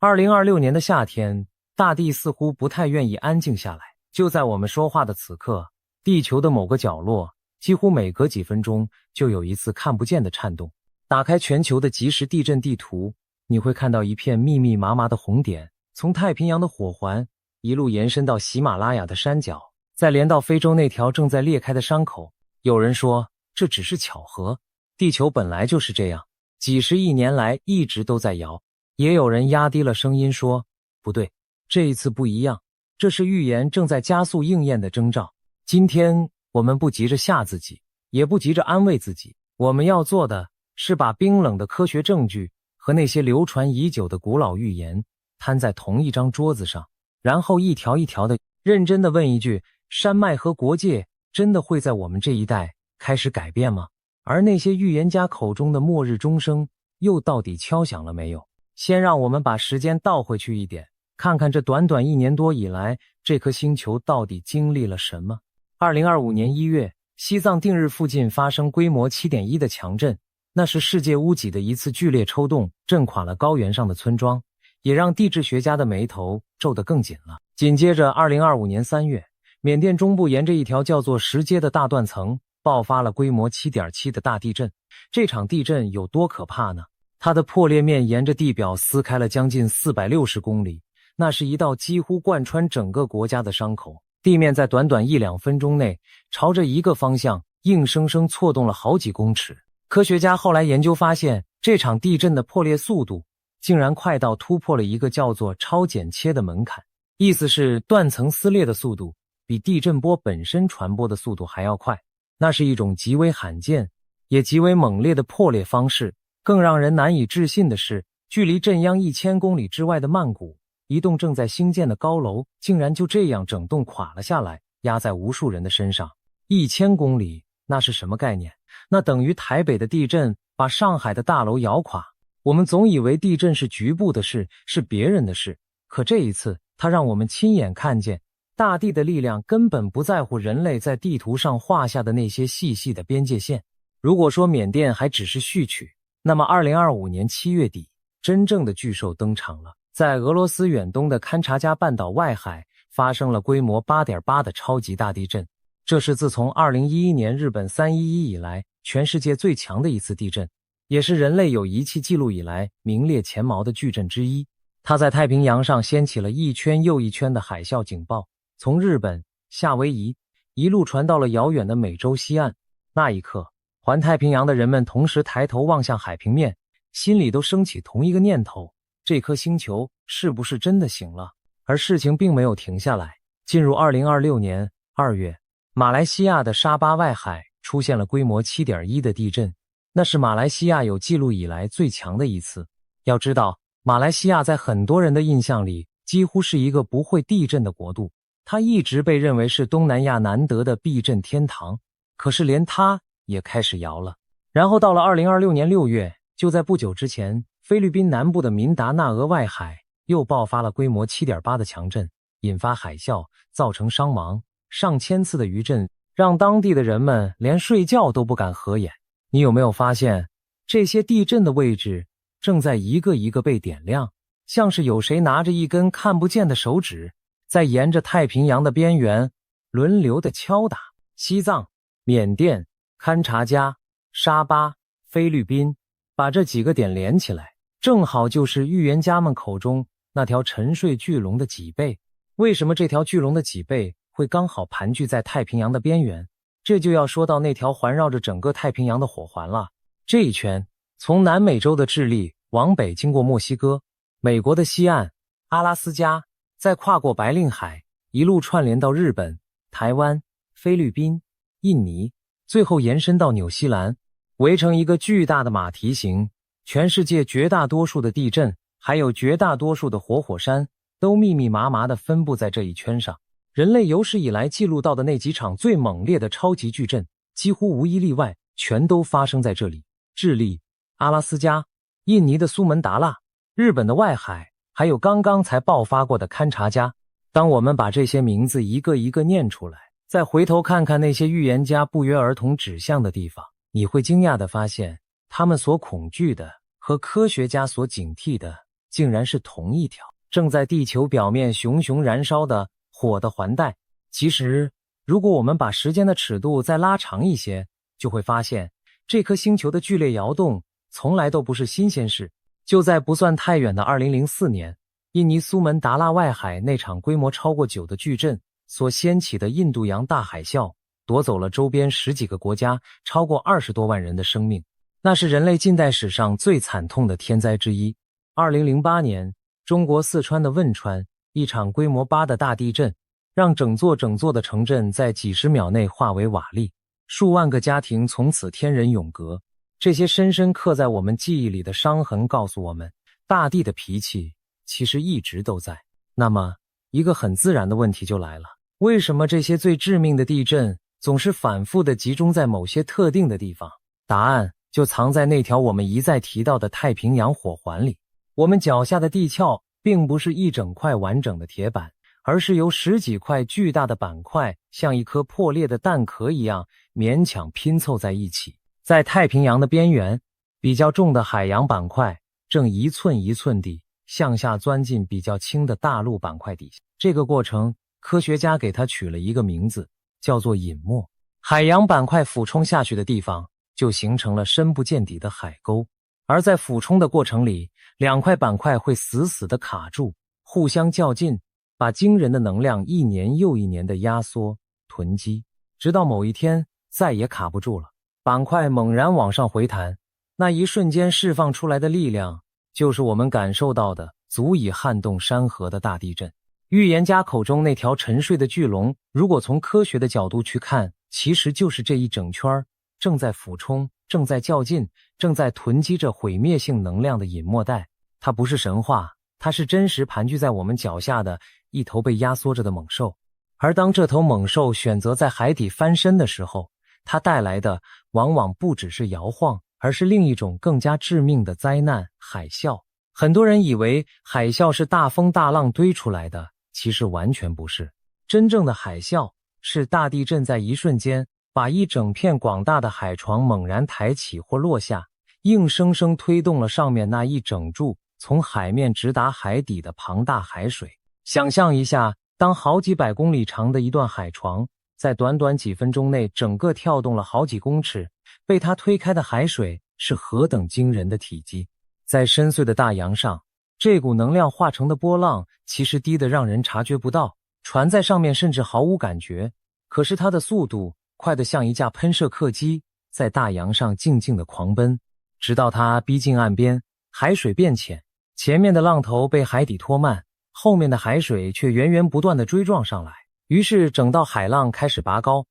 2026年的夏天，大地似乎不太愿意安静下来。就在我们说话的此刻，地球的某个角落，几乎每隔几分钟就有一次看不见的颤动。打开全球的即时地震地图，你会看到一片密密麻麻的红点，从太平洋的火环一路延伸到喜马拉雅的山脚，再连到非洲那条正在裂开的伤口。有人说这只是巧合，地球本来就是这样，几十亿年来一直都在摇。也有人压低了声音说，不对，这一次不一样，这是预言正在加速应验的征兆。今天我们不急着吓自己，也不急着安慰自己，我们要做的是把冰冷的科学证据和那些流传已久的古老预言摊在同一张桌子上，然后一条一条的认真的问一句，山脉和国界真的会在我们这一代开始改变吗？而那些预言家口中的末日钟声又到底敲响了没有？先让我们把时间倒回去一点，看看这短短1年多以来，这颗星球到底经历了什么。2025年1月，西藏定日附近发生规模 7.1 的强震，那是世界屋脊的一次剧烈抽动，震垮了高原上的村庄，也让地质学家的眉头皱得更紧了。紧接着2025年3月，缅甸中部沿着一条叫做石阶的大断层爆发了规模 7.7 的大地震。这场地震有多可怕呢？它的破裂面沿着地表撕开了将近460公里，那是一道几乎贯穿整个国家的伤口。地面在短短1-2分钟内朝着一个方向硬生生错动了好几公尺。科学家后来研究发现，这场地震的破裂速度竟然快到突破了一个叫做超剪切的门槛，意思是断层撕裂的速度比地震波本身传播的速度还要快。那是一种极为罕见也极为猛烈的破裂方式。更让人难以置信的是，距离震央1000公里之外的曼谷，一栋正在兴建的高楼竟然就这样整栋垮了下来，压在无数人的身上。1000公里，那是什么概念？那等于台北的地震把上海的大楼摇垮。我们总以为地震是局部的事，是别人的事，可这一次，它让我们亲眼看见，大地的力量根本不在乎人类在地图上画下的那些细细的边界线。如果说缅甸还只是序曲，那么2025年7月底，真正的巨兽登场了。在俄罗斯远东的勘察加半岛外海发生了规模 8.8 的超级大地震，这是自从2011年日本311以来全世界最强的一次地震，也是人类有仪器记录以来名列前茅的巨震之一。它在太平洋上掀起了一圈又一圈的海啸警报，从日本、夏威夷一路传到了遥远的美洲西岸。那一刻，环太平洋的人们同时抬头望向海平面，心里都升起同一个念头，这颗星球是不是真的醒了？而事情并没有停下来。进入2026年2月，马来西亚的沙巴外海出现了规模 7.1 的地震，那是马来西亚有记录以来最强的一次。要知道，马来西亚在很多人的印象里几乎是一个不会地震的国度，它一直被认为是东南亚难得的避震天堂，可是连它也开始摇了。然后到了2026年6月，就在不久之前，菲律宾南部的民达纳俄外海又爆发了规模 7.8 的强震，引发海啸，造成伤亡，上千次的余震让当地的人们连睡觉都不敢合眼。你有没有发现，这些地震的位置正在一个一个被点亮，像是有谁拿着一根看不见的手指，在沿着太平洋的边缘轮流的敲打。西藏、缅甸、堪察加、沙巴、菲律宾，把这几个点连起来，正好就是预言家们口中那条沉睡巨龙的脊背。为什么这条巨龙的脊背会刚好盘踞在太平洋的边缘？这就要说到那条环绕着整个太平洋的火环了。这一圈从南美洲的智利往北经过墨西哥、美国的西岸、阿拉斯加，再跨过白令海，一路串联到日本、台湾、菲律宾、印尼，最后延伸到纽西兰，围成一个巨大的马蹄形。全世界绝大多数的地震，还有绝大多数的活火山，都密密麻麻地分布在这一圈上。人类有史以来记录到的那几场最猛烈的超级巨震，几乎无一例外，全都发生在这里。智利、阿拉斯加、印尼的苏门答腊、日本的外海，还有刚刚才爆发过的堪察加。当我们把这些名字一个一个念出来，再回头看看那些预言家不约而同指向的地方，你会惊讶地发现，他们所恐惧的和科学家所警惕的竟然是同一条正在地球表面熊熊燃烧的火的环带。其实，如果我们把时间的尺度再拉长一些，就会发现这颗星球的剧烈摇动从来都不是新鲜事。就在不算太远的2004年，印尼苏门答腊外海那场规模超过9的巨震所掀起的印度洋大海啸，夺走了周边10几个国家超过20多万人的生命，那是人类近代史上最惨痛的天灾之一。2008年，中国四川的汶川一场规模8的大地震，让整座的城镇在几十秒内化为瓦砾，数万个家庭从此天人永隔。这些深深刻在我们记忆里的伤痕告诉我们，大地的脾气其实一直都在。那么，一个很自然的问题就来了，为什么这些最致命的地震总是反复地集中在某些特定的地方？答案就藏在那条我们一再提到的太平洋火环里。我们脚下的地壳并不是一整块完整的铁板，而是由10几块巨大的板块像一颗破裂的蛋壳一样勉强拼凑在一起。在太平洋的边缘，比较重的海洋板块正一寸一寸地向下钻进比较轻的大陆板块底下。这个过程，科学家给它取了一个名字，叫做隐没。海洋板块俯冲下去的地方，就形成了深不见底的海沟。而在俯冲的过程里，2块板块会死死地卡住，互相较劲，把惊人的能量一年又一年地压缩、囤积，直到某一天再也卡不住了。板块猛然往上回弹，那一瞬间释放出来的力量，就是我们感受到的足以撼动山河的大地震。预言家口中那条沉睡的巨龙，如果从科学的角度去看，其实就是这一整圈正在俯冲、正在较劲、正在囤积着毁灭性能量的隐没带。它不是神话，它是真实盘踞在我们脚下的一头被压缩着的猛兽。而当这头猛兽选择在海底翻身的时候，它带来的往往不只是摇晃，而是另一种更加致命的灾难——海啸。很多人以为海啸是大风大浪堆出来的，其实完全不是。真正的海啸是大地震在一瞬间把一整片广大的海床猛然抬起或落下，硬生生推动了上面那一整柱从海面直达海底的庞大海水。想象一下，当好几百公里长的一段海床在短短几分钟内整个跳动了好几公尺，被它推开的海水是何等惊人的体积。在深邃的大洋上，这股能量化成的波浪其实低得让人察觉不到，船在上面甚至毫无感觉，可是它的速度快得像一架喷射客机，在大洋上静静地狂奔，直到它逼近岸边，海水变浅，前面的浪头被海底拖慢，后面的海水却源源不断地追撞上来。于是整道海浪开始拔高，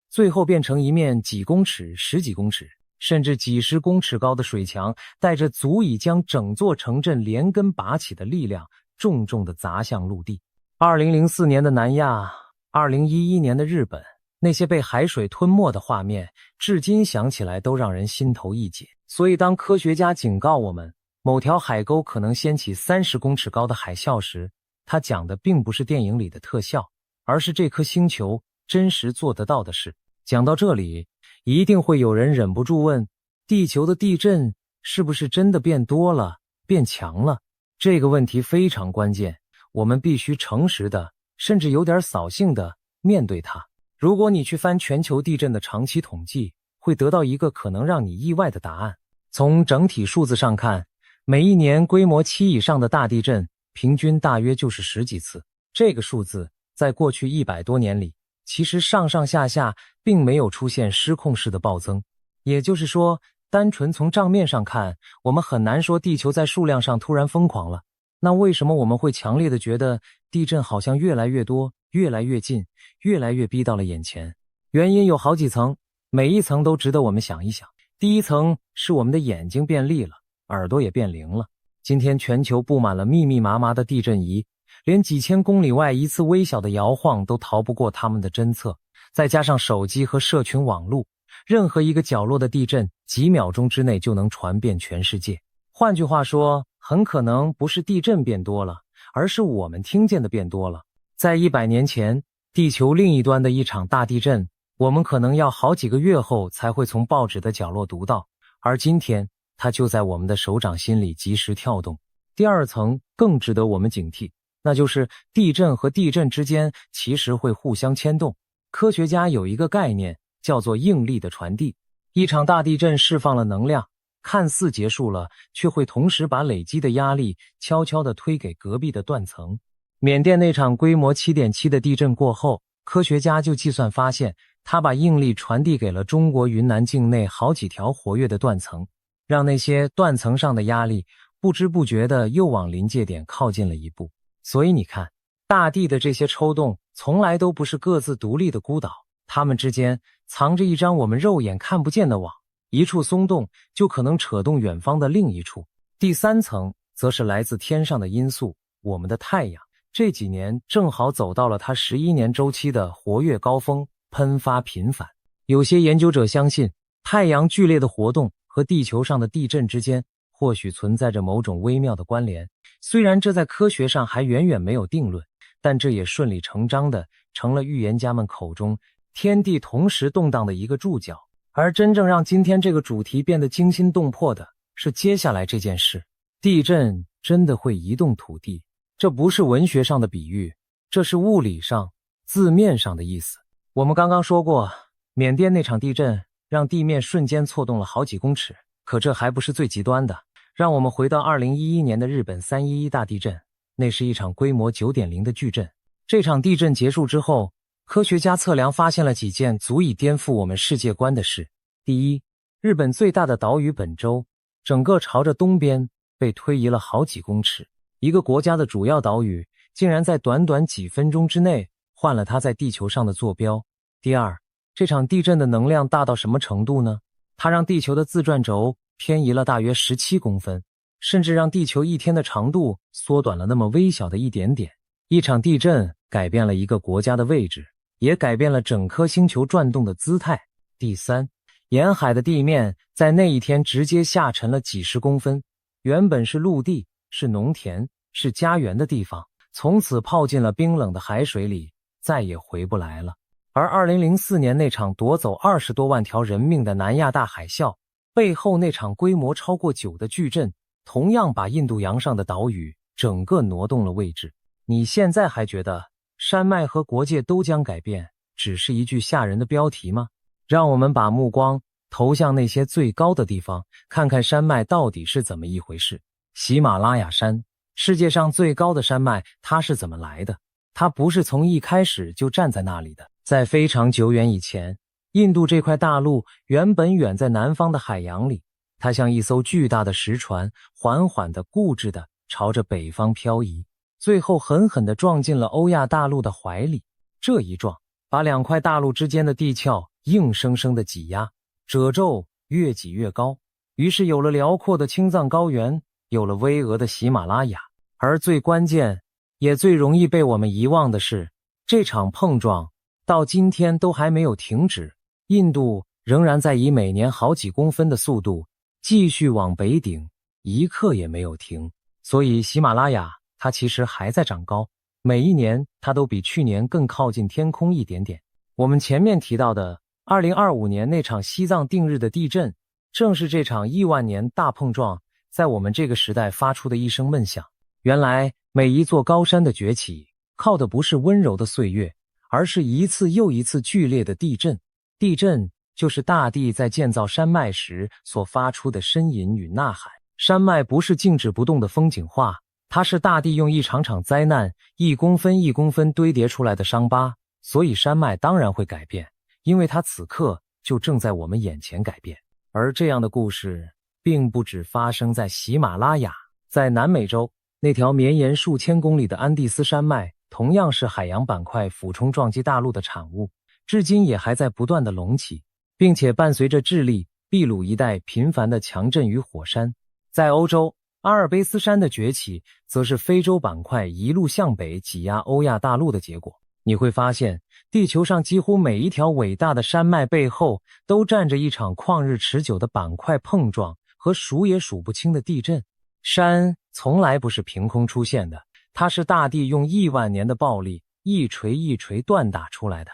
最后变成一面几公尺、10几公尺，甚至几十公尺高的水墙，带着足以将整座城镇连根拔起的力量，重重地砸向陆地。2004年的南亚，2011年的日本，那些被海水吞没的画面，至今想起来都让人心头一解。所以当科学家警告我们，某条海沟可能掀起30公尺高的海啸时，他讲的并不是电影里的特效，而是这颗星球真实做得到的事。讲到这里，一定会有人忍不住问，地球的地震是不是真的变多了、变强了？这个问题非常关键，我们必须诚实的，甚至有点扫兴的面对它。如果你去翻全球地震的长期统计，会得到一个可能让你意外的答案。从整体数字上看，每一年规模7以上的大地震平均大约就是10几次。这个数字在过去100多年里，其实上上下下并没有出现失控式的暴增。也就是说，单纯从账面上看，我们很难说地球在数量上突然疯狂了。那为什么我们会强烈的觉得地震好像越来越多、越来越近、越来越逼到了眼前？原因有好几层，每一层都值得我们想一想。第一层是我们的眼睛变利了，耳朵也变灵了。今天全球布满了密密麻麻的地震仪，连几千公里外一次微小的摇晃都逃不过他们的侦测。再加上手机和社群网络，任何一个角落的地震几秒钟之内就能传遍全世界。换句话说，很可能不是地震变多了，而是我们听见的变多了。在100年前，地球另一端的一场大地震，我们可能要好几个月后才会从报纸的角落读到，而今天它就在我们的手掌心里及时跳动。第二层更值得我们警惕，那就是地震和地震之间其实会互相牵动。科学家有一个概念叫做应力的传递。一场大地震释放了能量，看似结束了，却会同时把累积的压力悄悄地推给隔壁的断层。缅甸那场规模 7.7 的地震过后，科学家就计算发现，它把应力传递给了中国云南境内好几条活跃的断层，让那些断层上的压力不知不觉地又往临界点靠近了一步。所以你看，大地的这些抽动从来都不是各自独立的孤岛，它们之间藏着一张我们肉眼看不见的网，一处松动就可能扯动远方的另一处。第三层则是来自天上的因素，我们的太阳这几年正好走到了它11年周期的活跃高峰，喷发频繁。有些研究者相信，太阳剧烈的活动和地球上的地震之间或许存在着某种微妙的关联，虽然这在科学上还远远没有定论，但这也顺理成章地成了预言家们口中天地同时动荡的一个注脚。而真正让今天这个主题变得惊心动魄的是接下来这件事：地震真的会移动土地。这不是文学上的比喻，这是物理上、字面上的意思。我们刚刚说过，缅甸那场地震让地面瞬间错动了好几公尺，可这还不是最极端的。让我们回到2011年的日本311大地震，那是一场规模 9.0 的巨震。这场地震结束之后，科学家测量发现了几件足以颠覆我们世界观的事。第一，日本最大的岛屿本州整个朝着东边被推移了好几公尺，一个国家的主要岛屿竟然在短短几分钟之内换了它在地球上的坐标。第二，这场地震的能量大到什么程度呢？它让地球的自转轴偏移了大约17公分，甚至让地球一天的长度缩短了那么微小的一点点。一场地震改变了一个国家的位置，也改变了整颗星球转动的姿态。第三，沿海的地面在那一天直接下沉了几十公分，原本是陆地、是农田、是家园的地方，从此泡进了冰冷的海水里，再也回不来了。而2004年那场夺走20多万条人命的南亚大海啸，背后那场规模超过9的巨震，同样把印度洋上的岛屿整个挪动了位置。你现在还觉得山脉和国界都将改变只是一句吓人的标题吗？让我们把目光投向那些最高的地方，看看山脉到底是怎么一回事。喜马拉雅山，世界上最高的山脉，它是怎么来的？它不是从一开始就站在那里的。在非常久远以前，印度这块大陆原本远在南方的海洋里，它像一艘巨大的石船，缓缓地、固执地朝着北方漂移，最后狠狠地撞进了欧亚大陆的怀里。这一撞，把两块大陆之间的地壳硬生生地挤压，褶皱越挤越高，于是有了辽阔的青藏高原，有了巍峨的喜马拉雅。而最关键也最容易被我们遗忘的是，这场碰撞到今天都还没有停止，印度仍然在以每年好几公分的速度继续往北顶，一刻也没有停。所以喜马拉雅它其实还在长高，每一年它都比去年更靠近天空一点点。我们前面提到的2025年那场西藏定日的地震，正是这场亿万年大碰撞在我们这个时代发出的一声闷响。原来每一座高山的崛起，靠的不是温柔的岁月，而是一次又一次剧烈的地震。地震就是大地在建造山脉时所发出的呻吟与呐喊。山脉不是静止不动的风景画，它是大地用一场场灾难1公分1公分堆叠出来的伤疤。所以山脉当然会改变，因为它此刻就正在我们眼前改变。而这样的故事并不只发生在喜马拉雅，在南美洲，那条绵延数千公里的安第斯山脉同样是海洋板块俯冲撞击大陆的产物，至今也还在不断的隆起，并且伴随着智利、秘鲁一带频繁的强震与火山。在欧洲，阿尔卑斯山的崛起则是非洲板块一路向北挤压欧亚大陆的结果。你会发现，地球上几乎每一条伟大的山脉背后都站着一场旷日持久的板块碰撞和数也数不清的地震。山从来不是凭空出现的，它是大地用亿万年的暴力一锤一锤锻打出来的。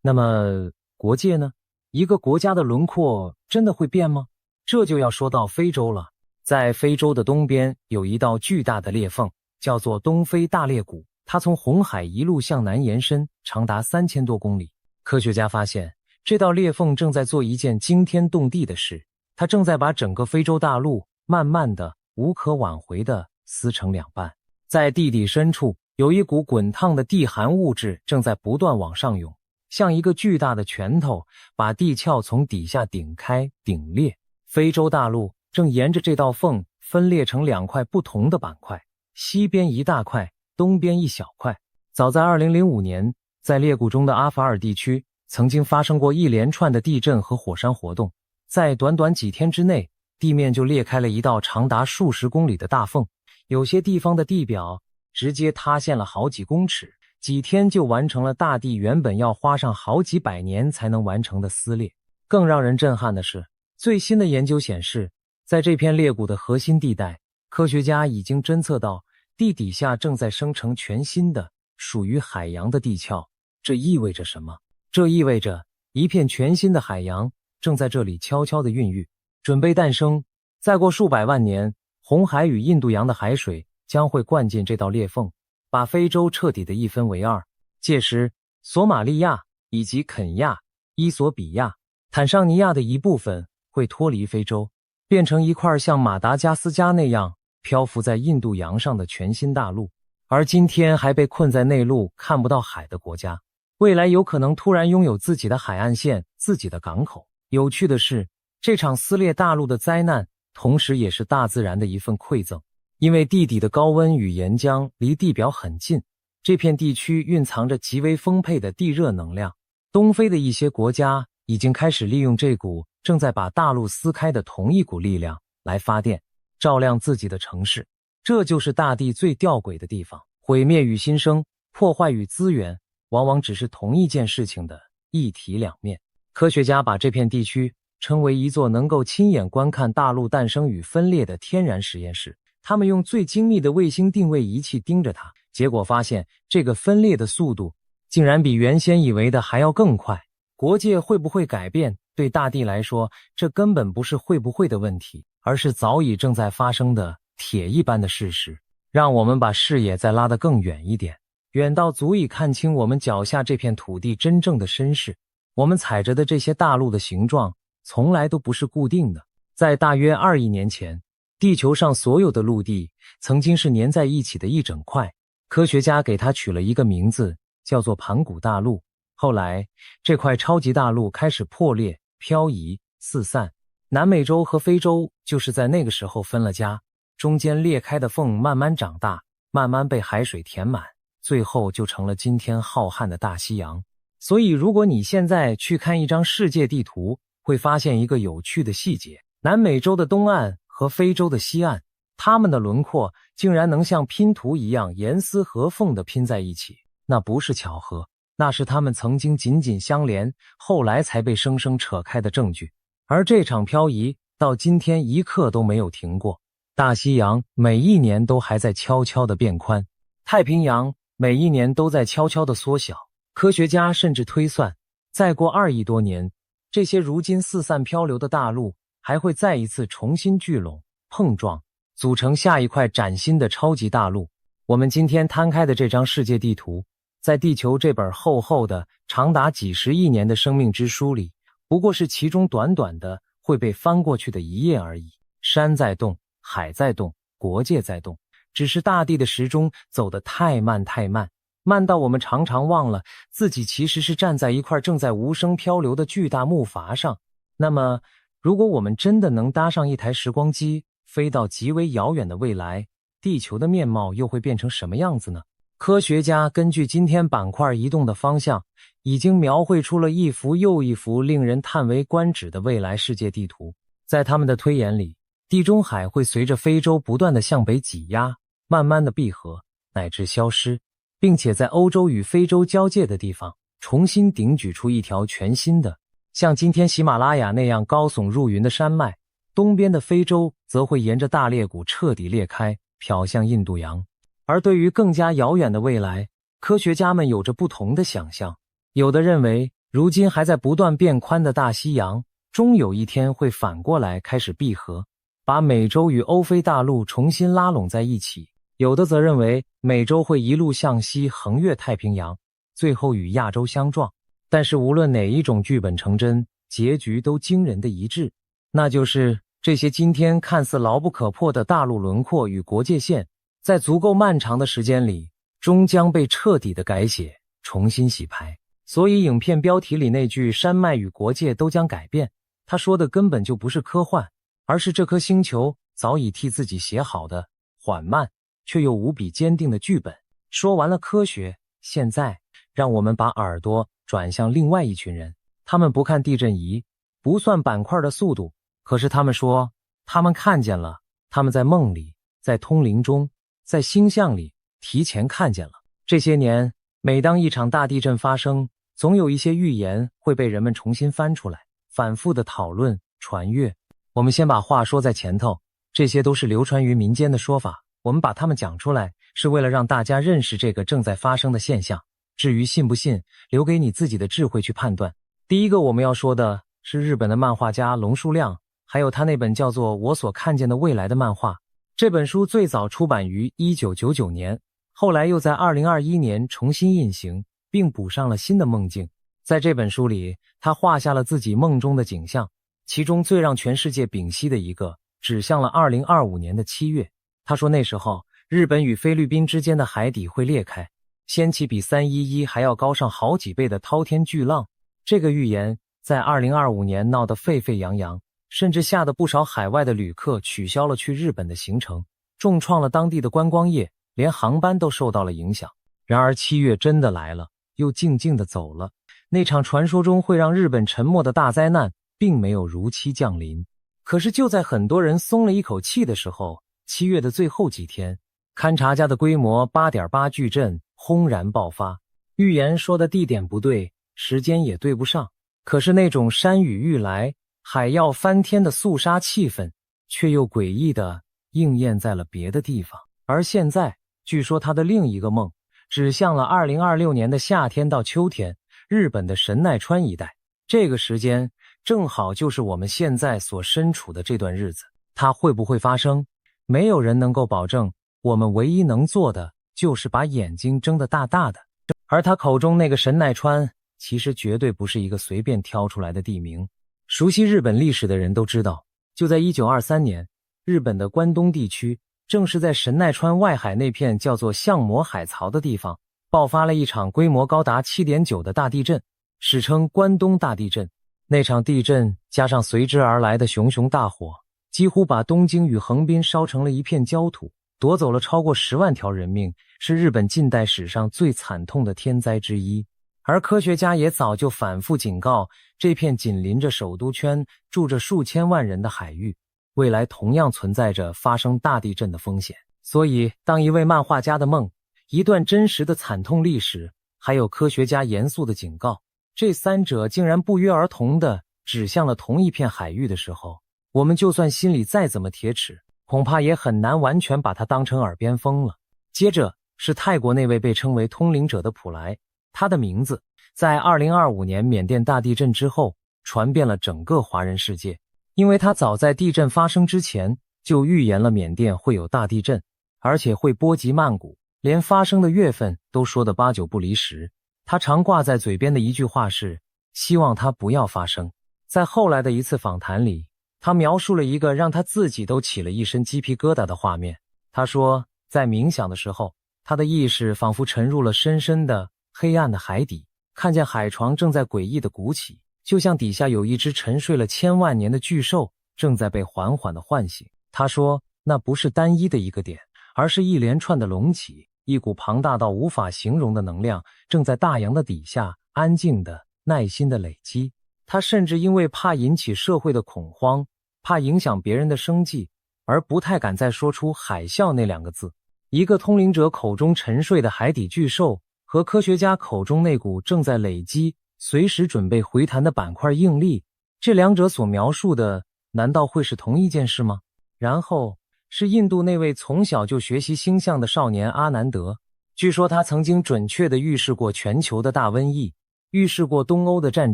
那么国界呢？一个国家的轮廓真的会变吗？这就要说到非洲了。在非洲的东边有一道巨大的裂缝，叫做东非大裂谷，它从红海一路向南延伸，长达3000多公里。科学家发现，这道裂缝正在做一件惊天动地的事，它正在把整个非洲大陆慢慢的、无可挽回的撕成两半。在地底深处，有一股滚烫的地寒物质正在不断往上涌，像一个巨大的拳头，把地壳从底下顶开、顶裂。非洲大陆正沿着这道缝分裂成2块不同的板块，西边一大块，东边一小块。早在2005年，在裂谷中的阿法尔地区曾经发生过一连串的地震和火山活动，在短短几天之内，地面就裂开了一道长达数十公里的大缝，有些地方的地表直接塌陷了好几公尺，几天就完成了大地原本要花上好几百年才能完成的撕裂。更让人震撼的是，最新的研究显示，在这片裂谷的核心地带，科学家已经侦测到地底下正在生成全新的属于海洋的地壳。这意味着什么？这意味着一片全新的海洋正在这里悄悄地孕育，准备诞生。再过数百万年，红海与印度洋的海水将会灌进这道裂缝，把非洲彻底的一分为二。届时，索马利亚以及肯亚、伊索比亚、坦桑尼亚的一部分会脱离非洲，变成一块像马达加斯加那样漂浮在印度洋上的全新大陆。而今天还被困在内陆看不到海的国家，未来有可能突然拥有自己的海岸线、自己的港口。有趣的是，这场撕裂大陆的灾难同时也是大自然的一份馈赠。因为地底的高温与岩浆离地表很近，这片地区蕴藏着极为丰沛的地热能量。东非的一些国家已经开始利用这股正在把大陆撕开的同一股力量来发电，照亮自己的城市。这就是大地最吊诡的地方，毁灭与新生，破坏与资源，往往只是同一件事情的一体两面。科学家把这片地区称为一座能够亲眼观看大陆诞生与分裂的天然实验室。他们用最精密的卫星定位仪器盯着它，结果发现这个分裂的速度竟然比原先以为的还要更快。国界会不会改变？对大地来说，这根本不是会不会的问题，而是早已正在发生的铁一般的事实。让我们把视野再拉得更远一点，远到足以看清我们脚下这片土地真正的身世。我们踩着的这些大陆的形状从来都不是固定的。在大约2亿年前，地球上所有的陆地曾经是粘在一起的一整块，科学家给它取了一个名字，叫做盘古大陆。后来，这块超级大陆开始破裂、漂移、四散，南美洲和非洲就是在那个时候分了家，中间裂开的缝慢慢长大，慢慢被海水填满，最后就成了今天浩瀚的大西洋。所以，如果你现在去看一张世界地图，会发现一个有趣的细节：南美洲的东岸和非洲的西岸，它们的轮廓竟然能像拼图一样严丝合缝地拼在一起。那不是巧合，那是它们曾经紧紧相连，后来才被生生扯开的证据。而这场漂移到今天一刻都没有停过。大西洋每一年都还在悄悄地变宽，太平洋每一年都在悄悄地缩小。科学家甚至推算，再过2亿多年，这些如今四散漂流的大陆还会再一次重新聚拢、碰撞，组成下一块崭新的超级大陆。我们今天摊开的这张世界地图，在地球这本厚厚的、长达几十亿年的生命之书里，不过是其中短短的会被翻过去的一页而已。山在动，海在动，国界在动，只是大地的时钟走得太慢太慢，慢到我们常常忘了自己其实是站在一块正在无声漂流的巨大木筏上。那么，如果我们真的能搭上一台时光机，飞到极为遥远的未来，地球的面貌又会变成什么样子呢？科学家根据今天板块移动的方向，已经描绘出了一幅又一幅令人叹为观止的未来世界地图。在他们的推演里，地中海会随着非洲不断地向北挤压，慢慢地闭合，乃至消失，并且在欧洲与非洲交界的地方，重新顶举出一条全新的，像今天喜马拉雅那样高耸入云的山脉。东边的非洲则会沿着大裂谷彻底裂开，瞟向印度洋。而对于更加遥远的未来，科学家们有着不同的想象。有的认为，如今还在不断变宽的大西洋，终有一天会反过来开始闭合，把美洲与欧非大陆重新拉拢在一起，有的则认为美洲会一路向西横越太平洋，最后与亚洲相撞。但是无论哪一种剧本成真，结局都惊人的一致，那就是这些今天看似牢不可破的大陆轮廓与国界线，在足够漫长的时间里，终将被彻底的改写，重新洗牌。所以影片标题里那句山脉与国界都将改变，他说的根本就不是科幻，而是这颗星球早已替自己写好的缓慢却又无比坚定的剧本。说完了科学，现在让我们把耳朵转向另外一群人。他们不看地震仪，不算板块的速度，可是他们说他们看见了，他们在梦里，在通灵中，在星象里提前看见了。这些年，每当一场大地震发生，总有一些预言会被人们重新翻出来，反复的讨论传阅。我们先把话说在前头，这些都是流传于民间的说法，我们把它们讲出来，是为了让大家认识这个正在发生的现象。至于信不信，留给你自己的智慧去判断。第一个我们要说的是日本的漫画家龙树亮，还有他那本叫做《我所看见的未来》的漫画。这本书最早出版于1999年，后来又在2021年重新印行，并补上了新的梦境。在这本书里，他画下了自己梦中的景象，其中最让全世界屏息的一个，指向了2025年的7月。他说那时候，日本与菲律宾之间的海底会裂开，掀起比311还要高上好几倍的滔天巨浪。这个预言在2025年闹得沸沸扬扬，甚至吓得不少海外的旅客取消了去日本的行程，重创了当地的观光业，连航班都受到了影响。然而7月真的来了，又静静地走了。那场传说中会让日本沉没的大灾难并没有如期降临。可是就在很多人松了一口气的时候，7月的最后几天，勘察家的规模 8.8 巨震轰然爆发。预言说的地点不对，时间也对不上，可是那种山雨欲来，海要翻天的肃杀气氛，却又诡异地应验在了别的地方。而现在，据说他的另一个梦，指向了2026年的夏天到秋天，日本的神奈川一带。这个时间，正好就是我们现在所身处的这段日子。它会不会发生？没有人能够保证，我们唯一能做的，就是把眼睛睁得大大的。而他口中那个神奈川，其实绝对不是一个随便挑出来的地名。熟悉日本历史的人都知道，就在1923年，日本的关东地区，正是在神奈川外海那片叫做相模海槽的地方，爆发了一场规模高达 7.9 的大地震，史称关东大地震。那场地震加上随之而来的熊熊大火，几乎把东京与横滨烧成了一片焦土，夺走了超过10万条人命，是日本近代史上最惨痛的天灾之一。而科学家也早就反复警告，这片紧邻着首都圈、住着数千万人的海域，未来同样存在着发生大地震的风险。所以，当一位漫画家的梦，一段真实的惨痛历史，还有科学家严肃的警告，这三者竟然不约而同地指向了同一片海域的时候，我们就算心里再怎么铁齿，恐怕也很难完全把它当成耳边风了。接着是泰国那位被称为通灵者的普莱，他的名字在2025年缅甸大地震之后传遍了整个华人世界，因为他早在地震发生之前就预言了缅甸会有大地震，而且会波及曼谷，连发生的月份都说得8、9不离十。他常挂在嘴边的一句话是希望它不要发生。在后来的一次访谈里，他描述了一个让他自己都起了一身鸡皮疙瘩的画面。他说，在冥想的时候，他的意识仿佛沉入了深深的黑暗的海底，看见海床正在诡异地鼓起，就像底下有一只沉睡了千万年的巨兽正在被缓缓地唤醒。他说，那不是单一的一个点，而是一连串的隆起，一股庞大到无法形容的能量正在大洋的底下安静的、耐心的累积。他甚至因为怕引起社会的恐慌，怕影响别人的生计，而不太敢再说出海啸那2个字。一个通灵者口中沉睡的海底巨兽，和科学家口中那股正在累积、随时准备回弹的板块应力，这2者所描述的，难道会是同一件事吗？然后是印度那位从小就学习星象的少年阿南德，据说他曾经准确地预示过全球的大瘟疫，预示过东欧的战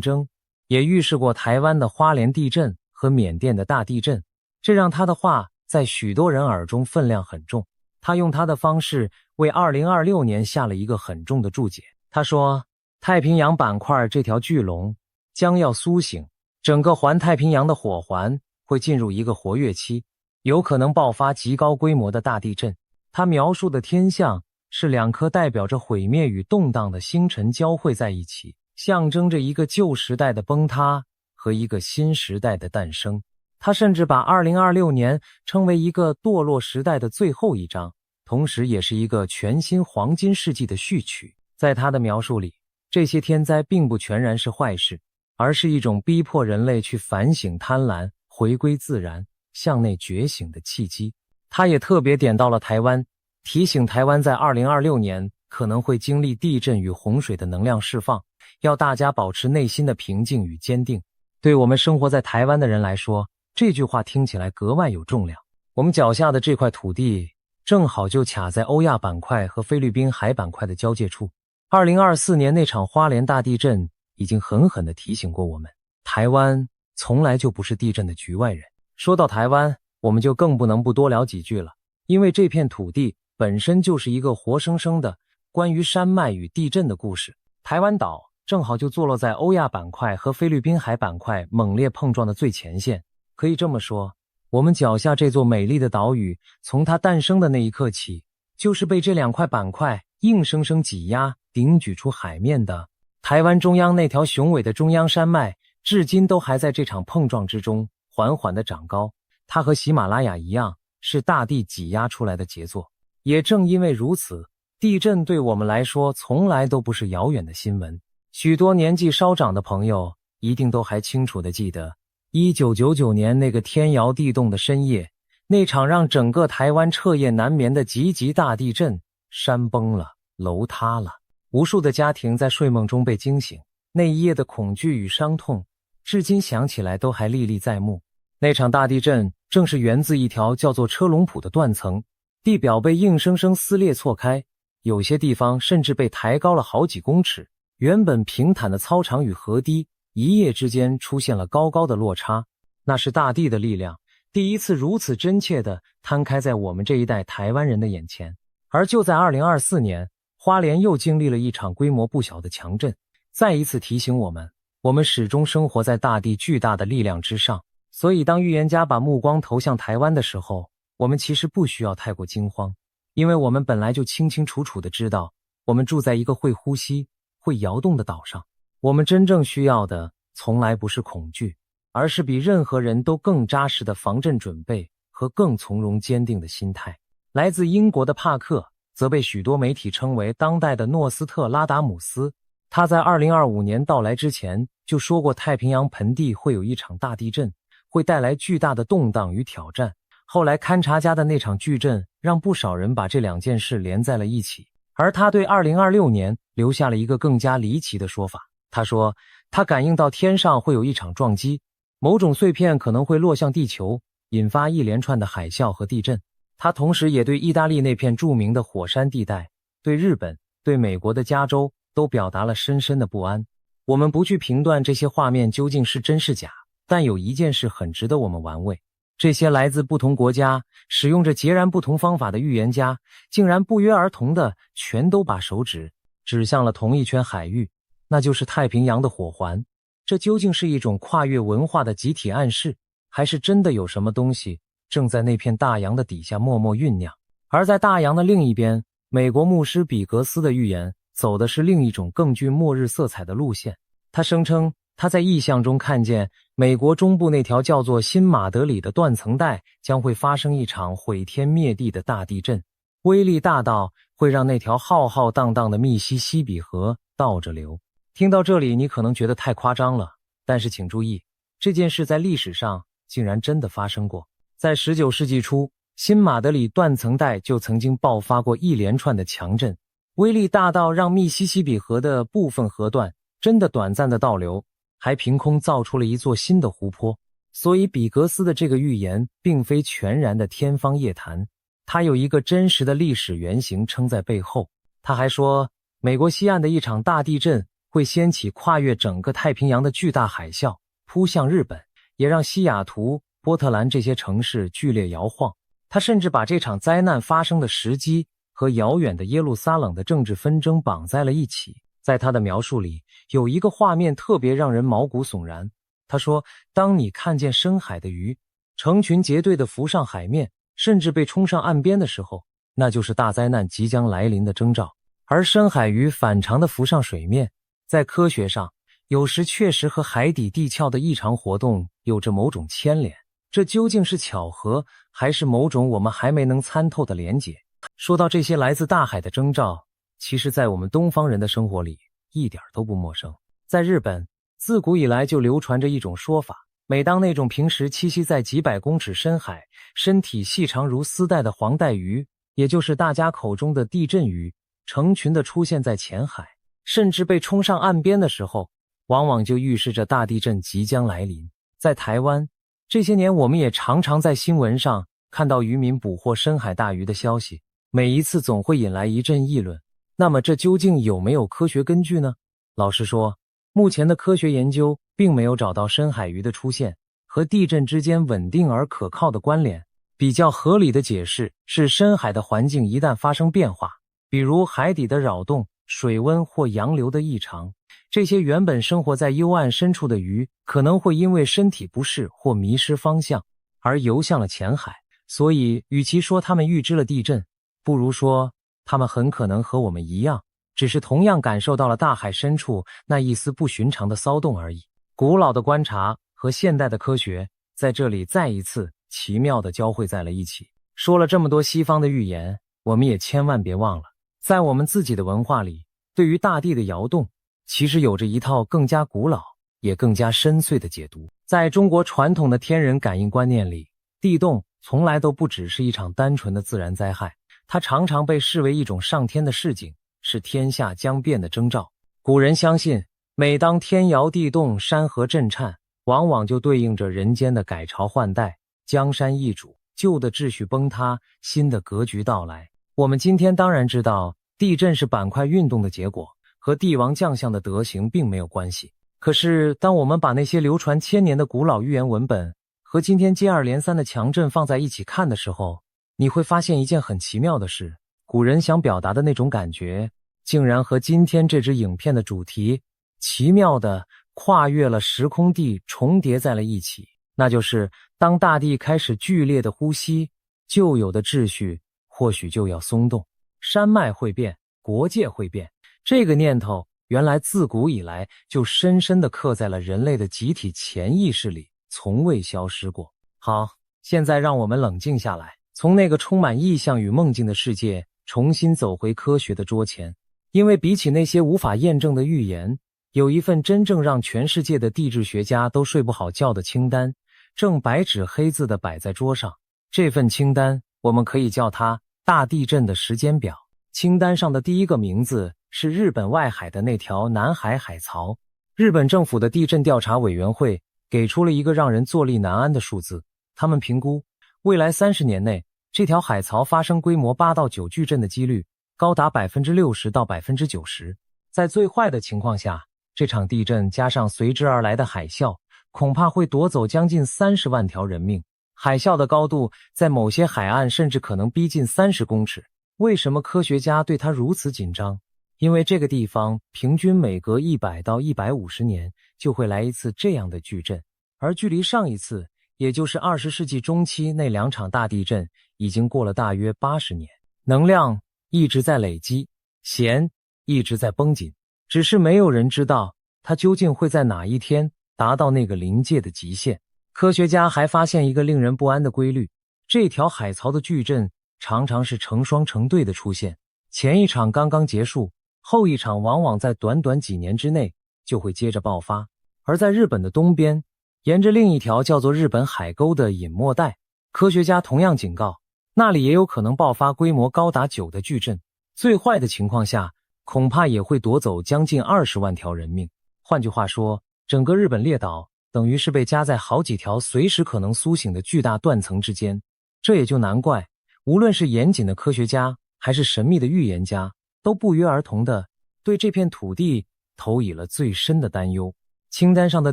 争，也预示过台湾的花莲地震和缅甸的大地震。这让他的话在许多人耳中分量很重。他用他的方式为2026年下了一个很重的注解。他说，太平洋板块这条巨龙将要苏醒，整个环太平洋的火环会进入一个活跃期，有可能爆发极高规模的大地震。他描述的天象是两颗代表着毁灭与动荡的星辰交汇在一起，象征着一个旧时代的崩塌和一个新时代的诞生。他甚至把2026年称为一个堕落时代的最后一章，同时也是一个全新黄金世纪的序曲。在他的描述里，这些天灾并不全然是坏事，而是一种逼迫人类去反省贪婪、回归自然、向内觉醒的契机。他也特别点到了台湾，提醒台湾在2026年可能会经历地震与洪水的能量释放，要大家保持内心的平静与坚定。对我们生活在台湾的人来说，这句话听起来格外有重量。我们脚下的这块土地正好就卡在欧亚板块和菲律宾海板块的交界处。2024年那场花莲大地震已经狠狠地提醒过我们，台湾从来就不是地震的局外人。说到台湾，我们就更不能不多聊几句了，因为这片土地本身就是一个活生生的关于山脉与地震的故事。台湾岛正好就坐落在欧亚板块和菲律宾海板块猛烈碰撞的最前线。可以这么说，我们脚下这座美丽的岛屿，从它诞生的那一刻起，就是被这两块板块硬生生挤压顶举出海面的。台湾中央那条雄伟的中央山脉，至今都还在这场碰撞之中缓缓地长高。它和喜马拉雅一样，是大地挤压出来的杰作。也正因为如此，地震对我们来说从来都不是遥远的新闻。许多年纪稍长的朋友一定都还清楚地记得1999年那个天摇地动的深夜，那场让整个台湾彻夜难眠的极级大地震，山崩了，楼塌了，无数的家庭在睡梦中被惊醒。那一夜的恐惧与伤痛，至今想起来都还历历在目。那场大地震正是源自一条叫做车龙埔的断层，地表被硬生生撕裂错开，有些地方甚至被抬高了好几公尺。原本平坦的操场与河堤一夜之间出现了高高的落差，那是大地的力量第一次如此真切地摊开在我们这一代台湾人的眼前。而就在2024年，花莲又经历了一场规模不小的强震，再一次提醒我们，我们始终生活在大地巨大的力量之上。所以当预言家把目光投向台湾的时候，我们其实不需要太过惊慌，因为我们本来就清清楚楚地知道，我们住在一个会呼吸、会摇动的岛上。我们真正需要的从来不是恐惧，而是比任何人都更扎实的防震准备和更从容坚定的心态。来自英国的帕克则被许多媒体称为当代的诺斯特拉达姆斯。他在2025年到来之前就说过，太平洋盆地会有一场大地震，会带来巨大的动荡与挑战。后来勘察家的那场巨震让不少人把这两件事连在了一起，而他对2026年留下了一个更加离奇的说法。他说，他感应到天上会有一场撞击，某种碎片可能会落向地球，引发一连串的海啸和地震。他同时也对意大利那片著名的火山地带、对日本、对美国的加州都表达了深深的不安。我们不去评断这些画面究竟是真是假，但有一件事很值得我们玩味，这些来自不同国家、使用着截然不同方法的预言家，竟然不约而同的全都把手指指向了同一圈海域，那就是太平洋的火环。这究竟是一种跨越文化的集体暗示，还是真的有什么东西正在那片大洋的底下默默酝酿？而在大洋的另一边，美国牧师比格斯的预言走的是另一种更具末日色彩的路线。他声称他在异象中看见美国中部那条叫做新马德里的断层带将会发生一场毁天灭地的大地震，威力大到会让那条浩浩荡荡的密西西比河倒着流。听到这里，你可能觉得太夸张了，但是请注意，这件事在历史上竟然真的发生过。在19世纪初，新马德里断层带就曾经爆发过一连串的强震，威力大到让密西西比河的部分河段真的短暂的倒流，还凭空造出了一座新的湖泊。所以比格斯的这个预言并非全然的天方夜谭，它有一个真实的历史原型撑在背后。他还说，美国西岸的一场大地震会掀起跨越整个太平洋的巨大海啸，扑向日本，也让西雅图波特兰这些城市剧烈摇晃。他甚至把这场灾难发生的时机和遥远的耶路撒冷的政治纷争绑在了一起。在他的描述里，有一个画面特别让人毛骨悚然。他说，当你看见深海的鱼成群结队地浮上海面，甚至被冲上岸边的时候，那就是大灾难即将来临的征兆。而深海鱼反常地浮上水面，在科学上，有时确实和海底地壳的异常活动有着某种牵连。这究竟是巧合，还是某种我们还没能参透的连结？说到这些来自大海的征兆，其实在我们东方人的生活里一点都不陌生。在日本，自古以来就流传着一种说法，每当那种平时栖息在几百公尺深海，身体细长如丝带的黄带鱼，也就是大家口中的地震鱼，成群地出现在浅海，甚至被冲上岸边的时候，往往就预示着大地震即将来临。在台湾，这些年我们也常常在新闻上看到渔民捕获深海大鱼的消息，每一次总会引来一阵议论。那么这究竟有没有科学根据呢？老实说，目前的科学研究并没有找到深海鱼的出现和地震之间稳定而可靠的关联。比较合理的解释是，深海的环境一旦发生变化，比如海底的扰动、水温或洋流的异常，这些原本生活在幽暗深处的鱼可能会因为身体不适或迷失方向而游向了浅海。所以与其说他们预知了地震，不如说他们很可能和我们一样，只是同样感受到了大海深处那一丝不寻常的骚动而已。古老的观察和现代的科学在这里再一次奇妙地交汇在了一起。说了这么多西方的预言，我们也千万别忘了，在我们自己的文化里，对于大地的摇动其实有着一套更加古老也更加深邃的解读。在中国传统的天人感应观念里，地动从来都不只是一场单纯的自然灾害，它常常被视为一种上天的示警，是天下将变的征兆。古人相信，每当天摇地动、山河震颤，往往就对应着人间的改朝换代、江山易主、旧的秩序崩塌、新的格局到来。我们今天当然知道，地震是板块运动的结果，和帝王将相的德行并没有关系。可是当我们把那些流传千年的古老寓言文本和今天接二连三的强震放在一起看的时候，你会发现一件很奇妙的事，古人想表达的那种感觉，竟然和今天这支影片的主题奇妙地跨越了时空地，重叠在了一起。那就是当大地开始剧烈的呼吸，旧有的秩序或许就要松动，山脉会变，国界会变。这个念头原来自古以来就深深地刻在了人类的集体潜意识里，从未消失过。好，现在让我们冷静下来，从那个充满意象与梦境的世界重新走回科学的桌前。因为比起那些无法验证的预言，有一份真正让全世界的地质学家都睡不好觉的清单，正白纸黑字地摆在桌上。这份清单，我们可以叫它大地震的时间表。清单上的第一个名字是日本外海的那条南海海槽。日本政府的地震调查委员会给出了一个让人坐立难安的数字，他们评估未来30年内，这条海槽发生规模8到9巨震的几率高达 60%到 90%。 在最坏的情况下，这场地震加上随之而来的海啸，恐怕会夺走将近30万条人命。海啸的高度在某些海岸甚至可能逼近30公尺。为什么科学家对它如此紧张？因为这个地方平均每隔100到150年就会来一次这样的巨震，而距离上一次，也就是20世纪中期那2场大地震，已经过了大约80年。能量一直在累积，弦一直在绷紧，只是没有人知道它究竟会在哪一天达到那个临界的极限。科学家还发现一个令人不安的规律，这条海槽的巨震常常是成双成对的出现，前一场刚刚结束，后一场往往在短短几年之内就会接着爆发。而在日本的东边，沿着另一条叫做日本海沟的隐没带，科学家同样警告，那里也有可能爆发规模高达9的巨震，最坏的情况下，恐怕也会夺走将近20万条人命。换句话说，整个日本列岛等于是被夹在好几条随时可能苏醒的巨大断层之间。这也就难怪，无论是严谨的科学家还是神秘的预言家，都不约而同地对这片土地投以了最深的担忧。清单上的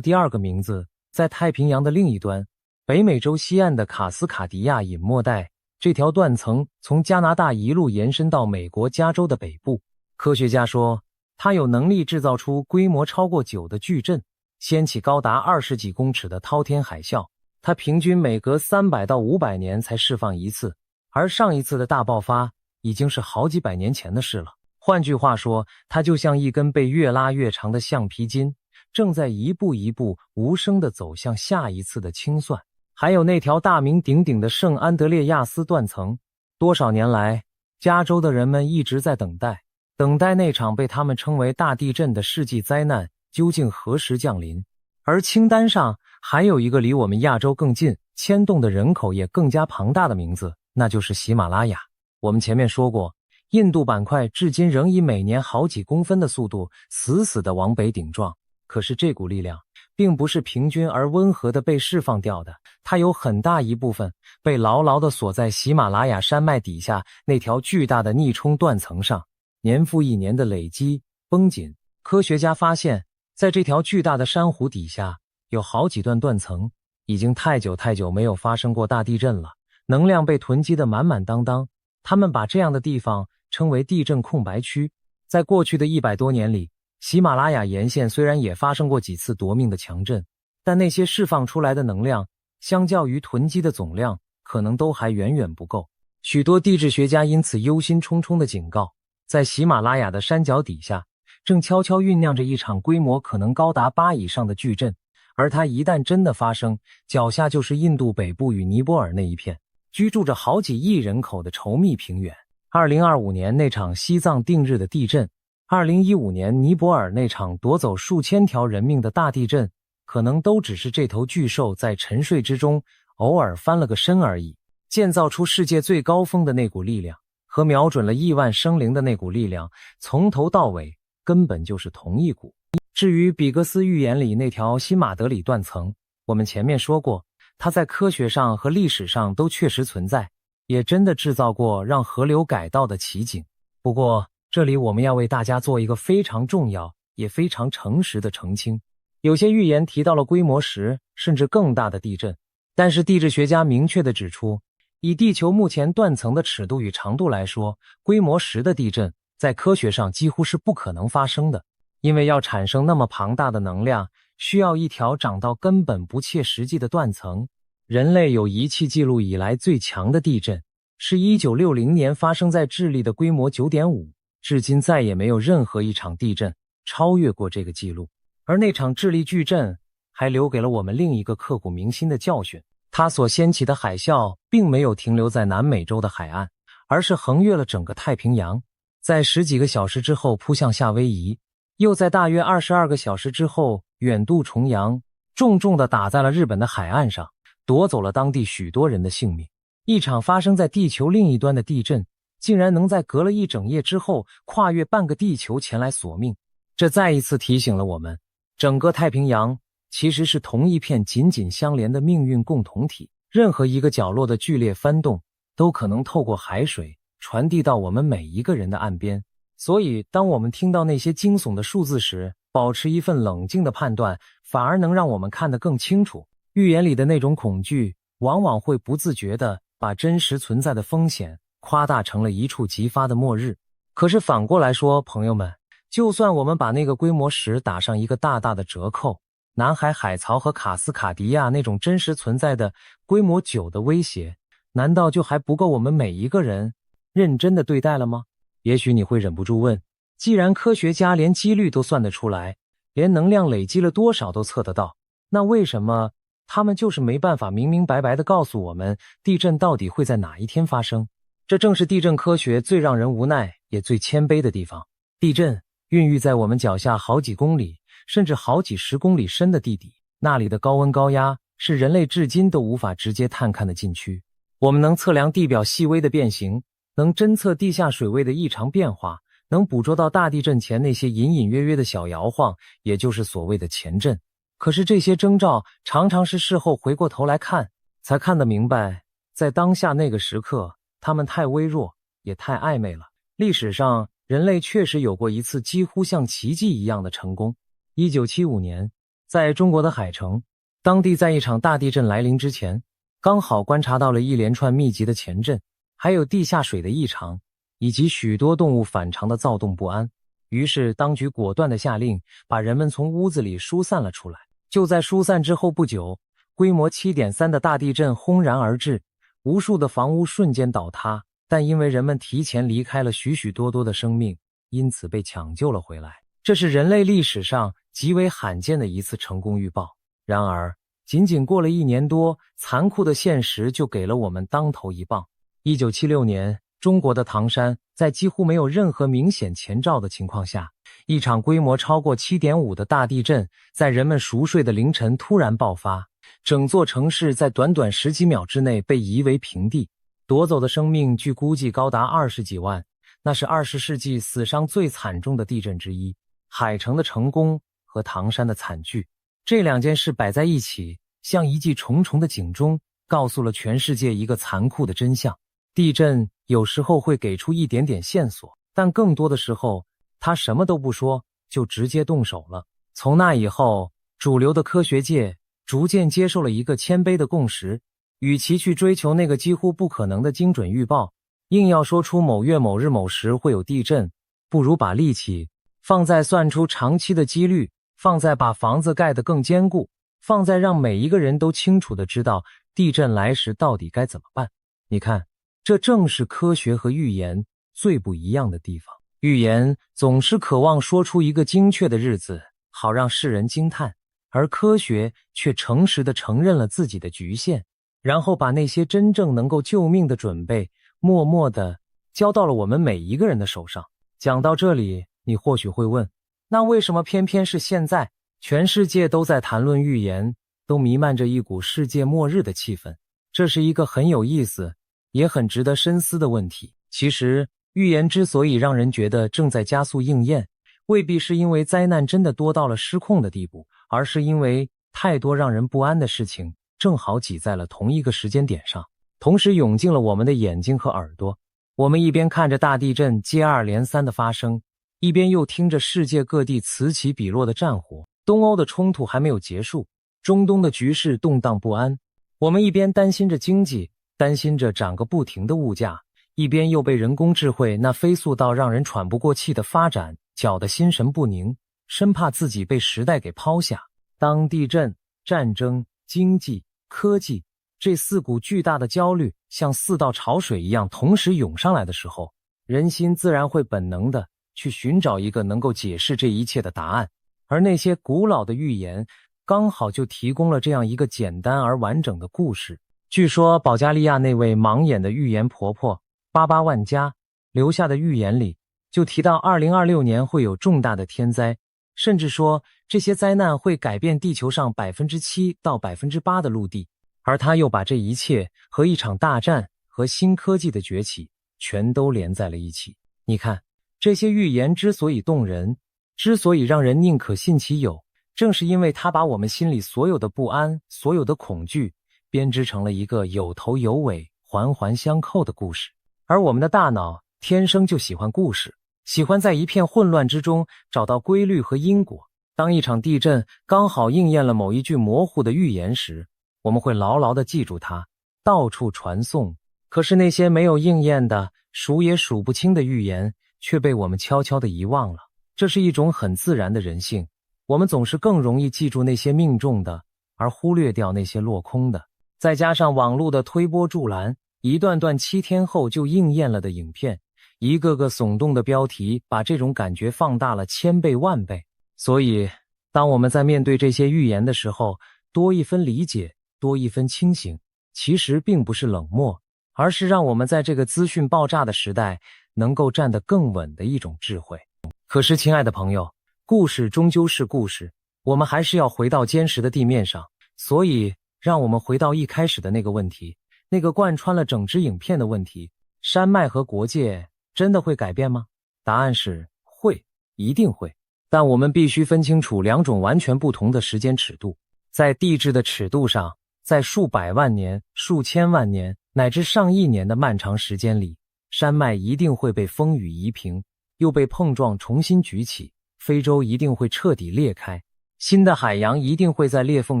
第2个名字，在太平洋的另一端，北美洲西岸的卡斯卡迪亚隐没带，这条断层从加拿大一路延伸到美国加州的北部。科学家说，它有能力制造出规模超过9的巨震，掀起高达20几公尺的滔天海啸。它平均每隔300到500年才释放一次，而上一次的大爆发已经是好几百年前的事了。换句话说，它就像一根被越拉越长的橡皮筋，正在一步一步无声地走向下一次的清算。还有那条大名鼎鼎的圣安德烈亚斯断层，多少年来，加州的人们一直在等待那场被他们称为大地震的世纪灾难究竟何时降临。而清单上还有一个离我们亚洲更近，牵动的人口也更加庞大的名字，那就是喜马拉雅。我们前面说过，印度板块至今仍以每年好几公分的速度死死地往北顶撞，可是这股力量并不是平均而温和地被释放掉的，它有很大一部分被牢牢地锁在喜马拉雅山脉底下那条巨大的逆冲断层上，年复一年的累积绷紧。科学家发现，在这条巨大的珊瑚底下有好几段断层，已经太久没有发生过大地震了，能量被囤积得满满当当。他们把这样的地方称为地震空白区。在过去的100多年里，喜马拉雅沿线虽然也发生过几次夺命的强震，但那些释放出来的能量相较于囤积的总量可能都还远远不够。许多地质学家因此忧心忡忡地警告，在喜马拉雅的山脚底下正悄悄酝酿着一场规模可能高达8以上的巨震，而它一旦真的发生，脚下就是印度北部与尼泊尔那一片居住着好几亿人口的稠密平原。2025年那场西藏定日的地震，2015年尼泊尔那场夺走数千条人命的大地震，可能都只是这头巨兽在沉睡之中偶尔翻了个身而已。建造出世界最高峰的那股力量和瞄准了亿万生灵的那股力量，从头到尾根本就是同一股。至于比格斯预言里那条新马德里断层，我们前面说过，它在科学上和历史上都确实存在，也真的制造过让河流改道的奇景。不过这里我们要为大家做一个非常重要也非常诚实的澄清，有些预言提到了规模10甚至更大的地震，但是地质学家明确地指出，以地球目前断层的尺度与长度来说，规模10的地震在科学上几乎是不可能发生的，因为要产生那么庞大的能量，需要一条长到根本不切实际的断层。人类有仪器记录以来最强的地震，是1960年发生在智利的规模 9.5， 至今再也没有任何一场地震超越过这个记录。而那场智利巨震还留给了我们另一个刻骨铭心的教训，它所掀起的海啸并没有停留在南美洲的海岸，而是横越了整个太平洋，在10几个小时之后扑向夏威夷，又在大约22个小时之后远渡重洋，重重地打在了日本的海岸上，夺走了当地许多人的性命。一场发生在地球另一端的地震，竟然能在隔了一整夜之后跨越半个地球前来索命。这再一次提醒了我们，整个太平洋其实是同一片紧紧相连的命运共同体，任何一个角落的剧烈翻动都可能透过海水传递到我们每一个人的岸边。所以当我们听到那些惊悚的数字时，保持一份冷静的判断，反而能让我们看得更清楚。预言里的那种恐惧往往会不自觉地把真实存在的风险夸大成了一触即发的末日。可是反过来说，朋友们，就算我们把那个规模10打上一个大大的折扣，南海海槽和卡斯卡迪亚那种真实存在的规模9的威胁，难道就还不够我们每一个人认真地对待了吗？也许你会忍不住问，既然科学家连几率都算得出来，连能量累积了多少都测得到，那为什么他们就是没办法明明白白地告诉我们地震到底会在哪一天发生？这正是地震科学最让人无奈也最谦卑的地方。地震孕育在我们脚下好几公里甚至好几10公里深的地底，那里的高温高压是人类至今都无法直接探看的禁区。我们能测量地表细微的变形，能侦测地下水位的异常变化，能捕捉到大地震前那些隐隐约约的小摇晃，也就是所谓的前震。可是这些征兆常常是事后回过头来看才看得明白，在当下那个时刻它们太微弱也太暧昧了。历史上人类确实有过一次几乎像奇迹一样的成功。1975年，在中国的海城，当地在一场大地震来临之前，刚好观察到了一连串密集的前震，还有地下水的异常，以及许多动物反常的躁动不安。于是当局果断地下令，把人们从屋子里疏散了出来。就在疏散之后不久，规模 7.3 的大地震轰然而至，无数的房屋瞬间倒塌，但因为人们提前离开了许许多多的生命，因此被抢救了回来。这是人类历史上极为罕见的一次成功预报。然而，仅仅过了1年多，残酷的现实就给了我们当头一棒。1976年，中国的唐山在几乎没有任何明显前兆的情况下，一场规模超过 7.5 的大地震在人们熟睡的凌晨突然爆发，整座城市在短短10几秒之内被夷为平地，夺走的生命据估计高达20几万，那是20世纪死伤最惨重的地震之一。海城的成功和唐山的惨剧，这两件事摆在一起，像一记重重的警钟，告诉了全世界一个残酷的真相。地震有时候会给出一点点线索，但更多的时候，它什么都不说，就直接动手了。从那以后，主流的科学界逐渐接受了一个谦卑的共识，与其去追求那个几乎不可能的精准预报，硬要说出某月某日某时会有地震，不如把力气放在算出长期的几率，放在把房子盖得更坚固，放在让每一个人都清楚地知道地震来时到底该怎么办。你看，这正是科学和预言最不一样的地方。预言总是渴望说出一个精确的日子，好让世人惊叹，而科学却诚实地承认了自己的局限，然后把那些真正能够救命的准备默默地交到了我们每一个人的手上。讲到这里，你或许会问，那为什么偏偏是现在？全世界都在谈论预言，都弥漫着一股世界末日的气氛。这是一个很有意思，也很值得深思的问题。其实，预言之所以让人觉得正在加速应验，未必是因为灾难真的多到了失控的地步，而是因为太多让人不安的事情正好挤在了同一个时间点上，同时涌进了我们的眼睛和耳朵。我们一边看着大地震接二连三的发生，一边又听着世界各地此起彼落的战火。东欧的冲突还没有结束，中东的局势动荡不安。我们一边担心着经济，担心着涨个不停的物价，一边又被人工智慧那飞速到让人喘不过气的发展搅得心神不宁，生怕自己被时代给抛下。当地震、战争、经济、科技这4股巨大的焦虑像4道潮水一样同时涌上来的时候，人心自然会本能的去寻找一个能够解释这一切的答案。而那些古老的预言刚好就提供了这样一个简单而完整的故事。据说保加利亚那位盲眼的预言婆婆巴巴万加留下的预言里就提到2026年会有重大的天灾，甚至说这些灾难会改变地球上 7% 到 8% 的陆地。而她又把这一切和一场大战和新科技的崛起全都连在了一起。你看，这些预言之所以动人，之所以让人宁可信其有，正是因为它把我们心里所有的不安、所有的恐惧编织成了一个有头有尾、环环相扣的故事。而我们的大脑天生就喜欢故事，喜欢在一片混乱之中找到规律和因果。当一场地震刚好应验了某一句模糊的预言时，我们会牢牢地记住它，到处传颂。可是那些没有应验的、数也数不清的预言却被我们悄悄地遗忘了。这是一种很自然的人性，我们总是更容易记住那些命中的，而忽略掉那些落空的。再加上网络的推波助澜，一段段7天后就应验了的影片，一个个耸动的标题把这种感觉放大了1000倍万倍。所以当我们在面对这些预言的时候，多一分理解，多一分清醒，其实并不是冷漠，而是让我们在这个资讯爆炸的时代能够站得更稳的一种智慧。可是亲爱的朋友，故事终究是故事，我们还是要回到坚实的地面上。所以让我们回到一开始的那个问题，那个贯穿了整支影片的问题，山脉和国界真的会改变吗？答案是会，一定会。但我们必须分清楚2种完全不同的时间尺度。在地质的尺度上，在数百万年、数千万年乃至上亿年的漫长时间里，山脉一定会被风雨夷平，又被碰撞重新举起，非洲一定会彻底裂开，新的海洋一定会在裂缝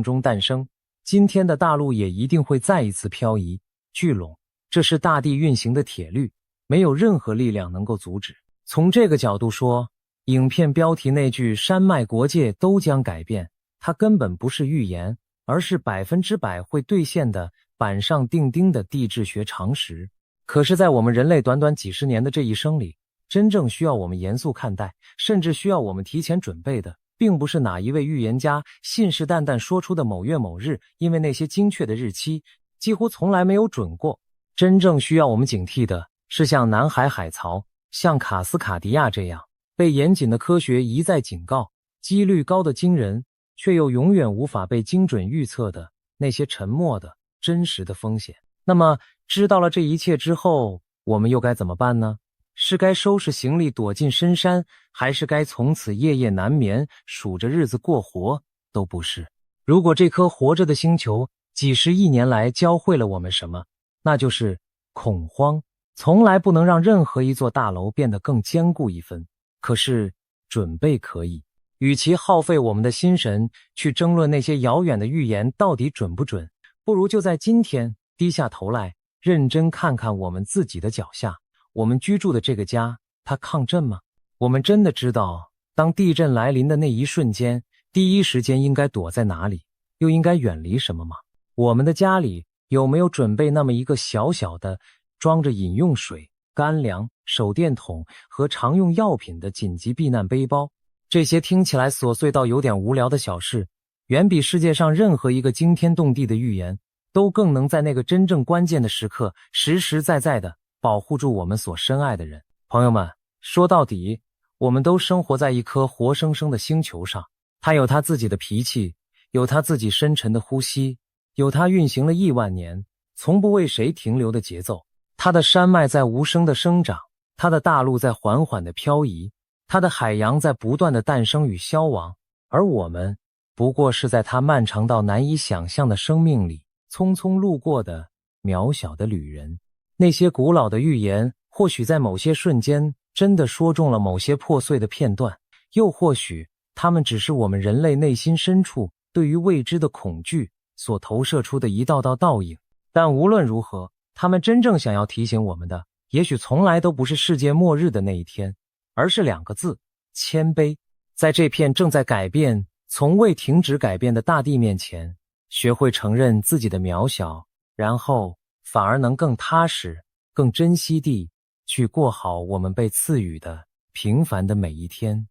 中诞生，今天的大陆也一定会再一次漂移聚拢，这是大地运行的铁律，没有任何力量能够阻止。从这个角度说，影片标题那句山脉国界都将改变，它根本不是预言，而是100%会兑现的板上钉钉的地质学常识。可是在我们人类短短几十年的这一生里，真正需要我们严肃看待，甚至需要我们提前准备的，并不是哪一位预言家信誓旦旦说出的某月某日，因为那些精确的日期几乎从来没有准过。真正需要我们警惕的是像南海海槽，像卡斯卡迪亚这样被严谨的科学一再警告，几率高的惊人，却又永远无法被精准预测的那些沉默的真实的风险。那么知道了这一切之后，我们又该怎么办呢？是该收拾行李躲进深山，还是该从此夜夜难眠，数着日子过活？都不是。如果这颗活着的星球几十亿年来教会了我们什么，那就是恐慌从来不能让任何一座大楼变得更坚固一分，可是准备可以。与其耗费我们的心神去争论那些遥远的预言到底准不准，不如就在今天低下头来，认真看看我们自己的脚下，我们居住的这个家，它抗震吗？我们真的知道当地震来临的那一瞬间，第一时间应该躲在哪里，又应该远离什么吗？我们的家里有没有准备那么一个小小的装着饮用水、干粮、手电筒和常用药品的紧急避难背包？这些听起来琐碎到有点无聊的小事，远比世界上任何一个惊天动地的预言都更能在那个真正关键的时刻实实在在地保护住我们所深爱的人。朋友们，说到底，我们都生活在一颗活生生的星球上，它有它自己的脾气，有它自己深沉的呼吸，有它运行了亿万年从不为谁停留的节奏。它的山脉在无声地生长，它的大陆在缓缓地漂移，它的海洋在不断的诞生与消亡，而我们不过是在它漫长到难以想象的生命里匆匆路过的渺小的旅人。那些古老的预言或许在某些瞬间真的说中了某些破碎的片段，又或许它们只是我们人类内心深处对于未知的恐惧所投射出的一道道倒影。但无论如何，他们真正想要提醒我们的，也许从来都不是世界末日的那一天，而是2个字：谦卑。在这片正在改变、从未停止改变的大地面前，学会承认自己的渺小，然后反而能更踏实、更珍惜地去过好我们被赐予的平凡的每一天。